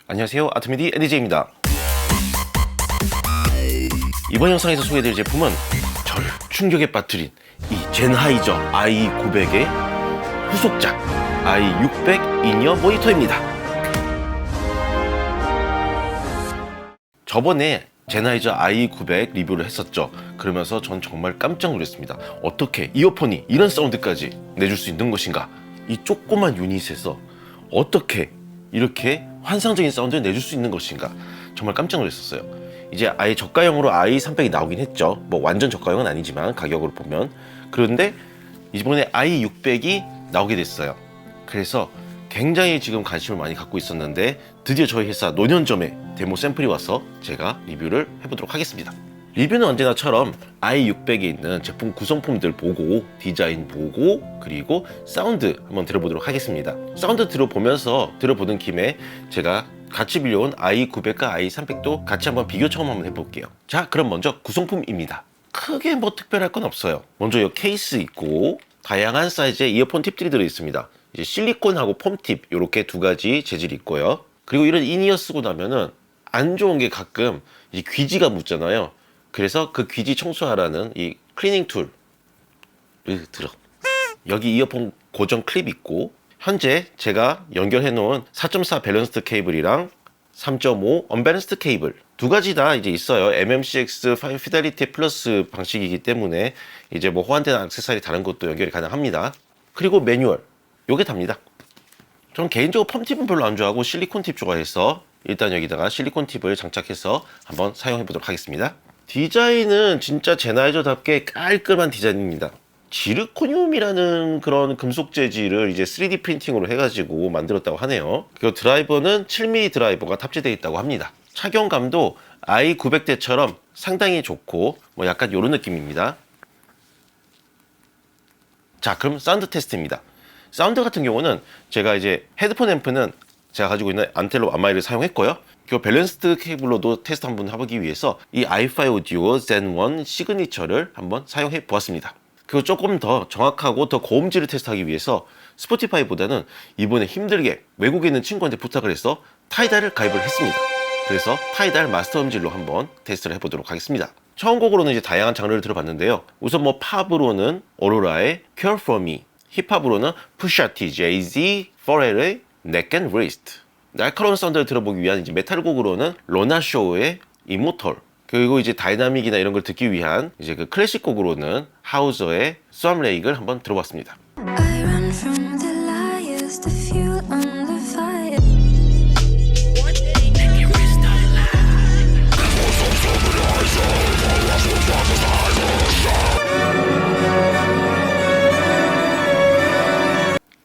안녕하세요, 아트미디 NDJ입니다. 이번 영상에서 소개해드릴 제품은 저를 충격에 빠뜨린 이 젠하이저 i900의 후속작 i600 인이어 모니터입니다. 저번에 젠하이저 i900 리뷰를 했었죠. 그러면서 전 정말 깜짝 놀랐습니다. 어떻게 이어폰이 이런 사운드까지 내줄 수 있는 것인가? 이 조그만 유닛에서 어떻게 이렇게 환상적인 사운드를 내줄 수 있는 것인가? 정말 깜짝 놀랐었어요. 이제 아예 저가형으로 i300이 나오긴 했죠. 뭐 완전 저가형은 아니지만 가격으로 보면. 그런데 이번에 i600이 나오게 됐어요. 그래서 굉장히 지금 관심을 많이 갖고 있었는데 드디어 저희 회사 노년점에 데모 샘플이 와서 제가 리뷰를 해보도록 하겠습니다. 리뷰는 언제나처럼 i600에 있는 제품 구성품들 보고 디자인 보고 그리고 사운드 한번 들어보도록 하겠습니다. 사운드 들어보는 김에 제가 같이 빌려온 i900과 i300도 같이 한번 비교 처음 한번 해볼게요. 자, 그럼 먼저 구성품입니다. 크게 뭐 특별할 건 없어요. 먼저 이 케이스 있고 다양한 사이즈의 이어폰 팁들이 들어있습니다. 이제 실리콘하고 폼 팁 이렇게 두 가지 재질이 있고요. 그리고 이런 인이어 쓰고 나면은 안 좋은 게 가끔 이 귀지가 묻잖아요. 그래서 그 귀지 청소하라는 이 클리닝 툴을 들어. 여기 이어폰 고정 클립 있고 현재 제가 연결해 놓은 4.4 밸런스드 케이블이랑 3.5 언밸런스드 케이블 두 가지 다 이제 있어요. MMCX 피델리티 플러스 방식이기 때문에 이제 뭐 호환된 액세서리 다른 것도 연결이 가능합니다. 그리고 매뉴얼 요게 답니다. 저는 개인적으로 펌 팁은 별로 안 좋아하고 실리콘 팁 좋아해서 일단 여기다가 실리콘 팁을 장착해서 한번 사용해 보도록 하겠습니다. 디자인은 진짜 젠하이저답게 깔끔한 디자인입니다. 지르코늄이라는 그런 금속 재질을 이제 3D 프린팅으로 해가지고 만들었다고 하네요. 그리고 드라이버는 7mm 드라이버가 탑재되어 있다고 합니다. 착용감도 i900대처럼 상당히 좋고 뭐 약간 이런 느낌입니다. 자, 그럼 사운드 테스트입니다. 사운드 같은 경우는 제가 이제 헤드폰 앰프는 제가 가지고 있는 안텔로 안마이를 사용했고요. 그 밸런스드 케이블로도 테스트 한번 해보기 위해서 이 i5 오디오 젠1 시그니처를 한번 사용해 보았습니다. 그리고 조금 더 정확하고 더 고음질을 테스트하기 위해서 스포티파이보다는 이번에 힘들게 외국에 있는 친구한테 부탁을 해서 타이달을 가입을 했습니다. 그래서 타이달 마스터 음질로 한번 테스트를 해보도록 하겠습니다. 처음 곡으로는 이제 다양한 장르를 들어봤는데요. 우선 뭐 팝으로는 오로라의 Cure For Me, 힙합으로는 푸샤티, 제이지, 포렐의 Neck and Wrist, 날카로운 사운드를 들어보기 위한 이제 메탈 곡으로는 로나 쇼의 Immortal, 그리고 이제 다이나믹이나 이런 걸 듣기 위한 이제 그 클래식 곡으로는 하우저의 Swarm Lake를 한번 들어봤습니다. I run from the liars, the fuel on the fire.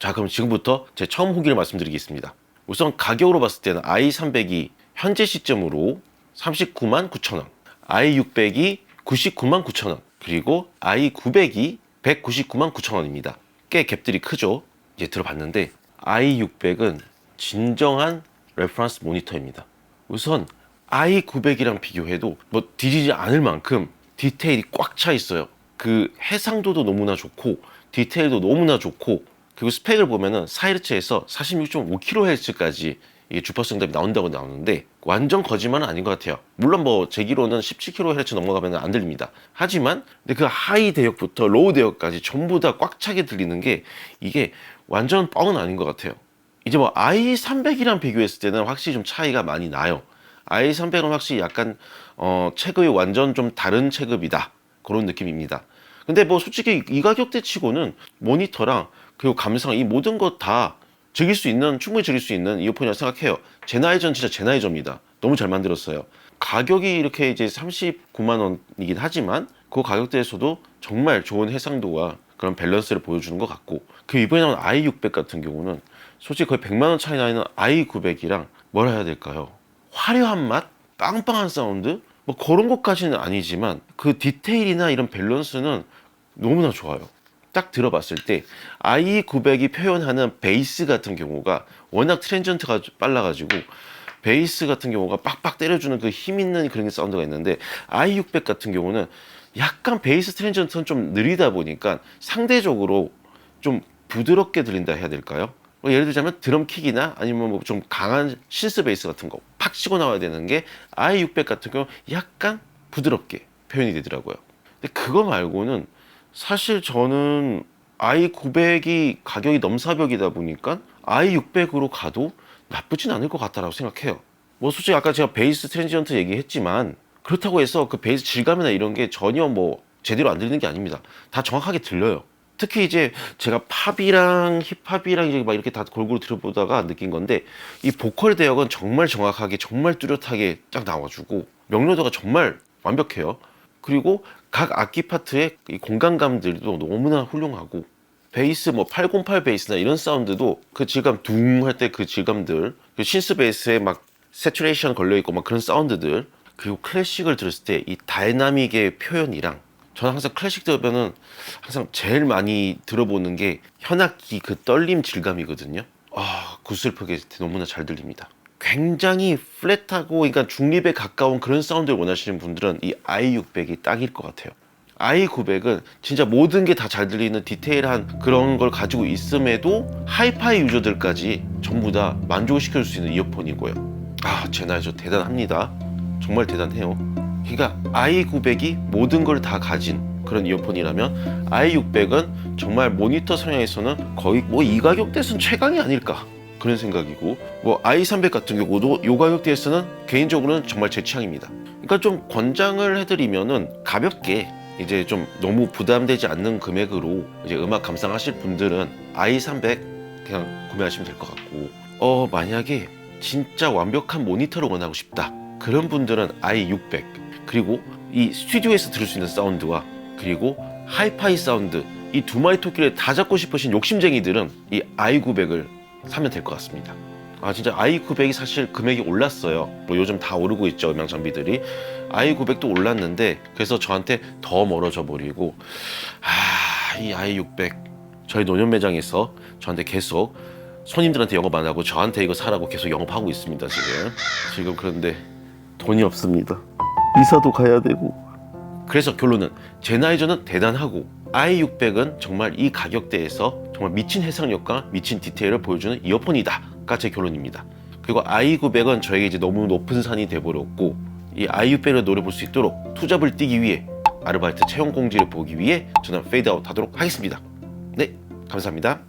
자, 그럼 지금부터 제 처음 후기를 말씀드리겠습니다. 우선 가격으로 봤을 때는 i300이 현재 시점으로 39만 9천원, i600이 99만 9천원, 그리고 i900이 199만 9천원입니다. 꽤 갭들이 크죠? 이제 들어봤는데 i600은 진정한 레퍼런스 모니터입니다. 우선 i900이랑 비교해도 뭐 뒤지지 않을 만큼 디테일이 꽉 차 있어요. 그 해상도도 너무나 좋고 디테일도 너무나 좋고, 그리고 스펙을 보면은 4Hz에서 46.5kHz까지 이게 주파수 응답이 나오는데 완전 거짓말은 아닌 것 같아요. 물론 뭐 제 기로는 17kHz 넘어가면 안 들립니다. 하지만 근데 그 하이 대역부터 로우 대역까지 전부 다 꽉 차게 들리는 게 이게 완전 뻥은 아닌 것 같아요. 이제 뭐 i300이랑 비교했을 때는 확실히 좀 차이가 많이 나요. i300은 확실히 약간 체급이 완전 좀 다른 체급이다, 그런 느낌입니다. 근데 뭐 솔직히 이 가격대 치고는 모니터랑 그리고 감상 이 모든 것 다 충분히 즐길 수 있는 이어폰이라고 생각해요. 젠하이저는 진짜 젠하이저입니다. 너무 잘 만들었어요. 가격이 이렇게 이제 39만 원이긴 하지만 그 가격대에서도 정말 좋은 해상도와 그런 밸런스를 보여주는 것 같고, 그 이번에 나온 i600 같은 경우는 솔직히 거의 100만 원 차이 나는 i900이랑 뭐라 해야 될까요? 화려한 맛? 빵빵한 사운드? 뭐 그런 것까지는 아니지만 그 디테일이나 이런 밸런스는 너무나 좋아요. 딱 들어봤을 때 i900이 표현하는 베이스 같은 경우가 워낙 트랜전트가 빨라가지고 베이스 같은 경우가 빡빡 때려주는 그 힘 있는 그런 사운드가 있는데, i600 같은 경우는 약간 베이스 트랜전트는 좀 느리다 보니까 상대적으로 좀 부드럽게 들린다 해야 될까요? 뭐 예를 들자면 드럼킥이나 아니면 뭐 좀 강한 신스 베이스 같은 거 팍 치고 나와야 되는 게 i600 같은 경우 약간 부드럽게 표현이 되더라고요. 근데 그거 말고는 사실 저는 i900이 가격이 넘사벽이다 보니까 i600으로 가도 나쁘진 않을 것 같다라고 생각해요. 뭐 솔직히 아까 제가 베이스 트랜지언트 얘기했지만 그렇다고 해서 그 베이스 질감이나 이런 게 전혀 뭐 제대로 안 들리는 게 아닙니다. 다 정확하게 들려요. 특히 이제 제가 팝이랑 힙합이랑 이제 막 이렇게 다 골고루 들어보다가 느낀 건데 이 보컬 대역은 정말 정확하게 정말 뚜렷하게 딱 나와주고 명료도가 정말 완벽해요. 그리고 각 악기 파트의 이 공간감들도 너무나 훌륭하고 베이스 뭐 808 베이스나 이런 사운드도 그 질감 둥 할 때 그 질감들 그 신스 베이스에 막 세츄레이션 걸려있고 막 그런 사운드들 그리고 클래식을 들었을 때 이 다이나믹의 표현이랑 저는 항상 클래식 들으면은 항상 제일 많이 들어보는 게 현악기 그 떨림 질감이거든요. 아, 구슬프게 너무나 잘 들립니다. 굉장히 플랫하고 그러니까 중립에 가까운 그런 사운드를 원하시는 분들은 이 i600이 딱일 것 같아요. i900은 진짜 모든 게 다 잘 들리는 디테일한 그런 걸 가지고 있음에도 하이파이 유저들까지 전부 다 만족을 시켜줄 수 있는 이어폰이고요. 아, 제나이저 대단합니다. 정말 대단해요. 그러니까 i900이 모든 걸 다 가진 그런 이어폰이라면 i600은 정말 모니터 성향에서는 거의 뭐 이 가격대에서는 최강이 아닐까 그런 생각이고, 뭐 i300 같은 경우도 이 가격대에서는 개인적으로는 정말 제 취향입니다. 그러니까 좀 권장을 해드리면은 가볍게 이제 좀 너무 부담되지 않는 금액으로 이제 음악 감상하실 분들은 i300 그냥 구매하시면 될 것 같고, 만약에 진짜 완벽한 모니터를 원하고 싶다 그런 분들은 i600, 그리고 이 스튜디오에서 들을 수 있는 사운드와 그리고 하이파이 사운드 이 두 마리 토끼를 다 잡고 싶으신 욕심쟁이들은 이 i900을 사면 될 것 같습니다. 아, 진짜 i900이 사실 금액이 올랐어요. 뭐 요즘 다 오르고 있죠, 음향 장비들이. i900도 올랐는데 그래서 저한테 더 멀어져 버리고, 이 i600 저희 노년 매장에서 저한테 계속 손님들한테 영업 안 하고 저한테 이거 사라고 계속 영업하고 있습니다. 지금 그런데 돈이 없습니다. 이사도 가야 되고. 그래서 결론은 제나이저는 대단하고 i600은 정말 이 가격대에서 정말 미친 해상력과 미친 디테일을 보여주는 이어폰이다가 제 결론입니다. 그리고 i900은 저에게 이제 너무 높은 산이 돼버렸고, 이 i600을 노려볼 수 있도록 투잡을 뛰기 위해 아르바이트 채용 공지를 보기 위해 저는 페이드아웃 하도록 하겠습니다. 네, 감사합니다.